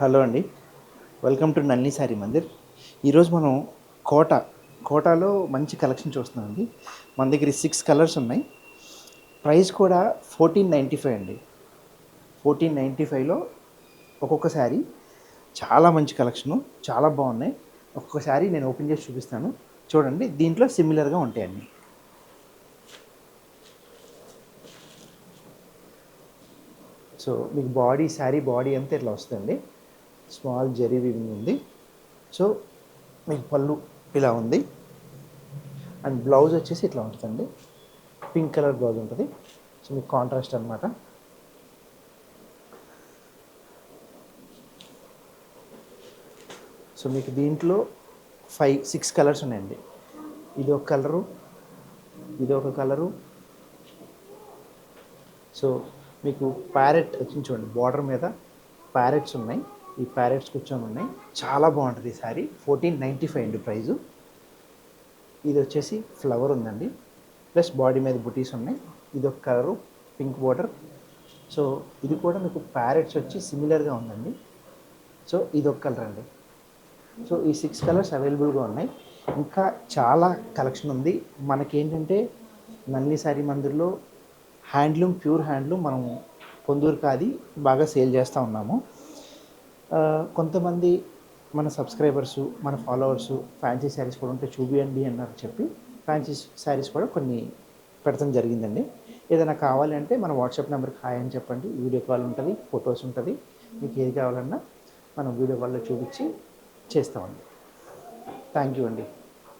Hello అండి. Welcome to Nalini sari Mandir. ఈరోజు మనం కోటాలో మంచి కలెక్షన్ చూస్తున్నామండి. మన దగ్గర 6 కలర్స్ ఉన్నాయి. ప్రైస్ కూడా 1495 అండి. 1495లో ఒక్కొక్క శారీ చాలా మంచి కలెక్షను, చాలా బాగున్నాయి. ఒక్కొక్క శారీ నేను ఓపెన్ చేసి చూపిస్తాను చూడండి. దీంట్లో సిమిలర్గా ఉంటాయండి. సో మీకు శారీ బాడీ అంతా ఇట్లా వస్తుందండి. స్మాల్ జరీ వీవింగ్ ఉంది. సో మీకు పళ్ళు ఇలా ఉంది అండ్ బ్లౌజ్ వచ్చేసి ఇట్లా ఉంటుందండి. పింక్ కలర్ బ్లౌజ్ ఉంటుంది. సో మీకు కాంట్రాస్ట్ అనమాట. సో మీకు దీంట్లో 6 కలర్స్ ఉన్నాయండి. ఇది ఒక కలరు, ఇది ఒక కలరు. సో మీకు ప్యారెట్ వచ్చింది చూడండి, బార్డర్ మీద ప్యారెట్స్ ఉన్నాయి. ఈ ప్యారెట్స్ కూర్చొని ఉన్నాయి. చాలా బాగుంటుంది ఈ శారీ. 1495 అండి ప్రైజు. ఇది వచ్చేసి ఫ్లవర్ ఉందండి, ప్లస్ బాడీ మీద బుటీస్ ఉన్నాయి. ఇది ఒక కలరు, పింక్ బార్డర్. సో ఇది కూడా మీకు ప్యారెట్స్ వచ్చి సిమిలర్గా ఉందండి. సో ఇది ఒక కలర్ అండి. సో ఈ 6 కలర్స్ అవైలబుల్గా ఉన్నాయి. ఇంకా చాలా కలెక్షన్ ఉంది. మనకేంటంటే నళిని శారీ మందిర్లో ప్యూర్ హ్యాండ్లూమ్ మనము పొందూరు కాది బాగా సేల్ చేస్తూ ఉన్నాము. కొంతమంది మన సబ్స్క్రైబర్సు, మన ఫాలోవర్సు ఫ్యాన్సీ శారీస్ కూడా ఉంటే చూపియండి అన్నారు చెప్పి ఫ్యాన్సీ శారీస్ కూడా కొన్ని పెడతాం జరిగిందండి. ఏదైనా కావాలి అంటే మన వాట్సాప్ నెంబర్కి హాయ్ అని చెప్పండి. వీడియో కాల్ ఉంటుంది, ఫొటోస్ ఉంటుంది. మీకు ఏది కావాలన్నా మనం వీడియో కాల్లో చూపించి చేస్తామండి. థ్యాంక్ యూ అండి.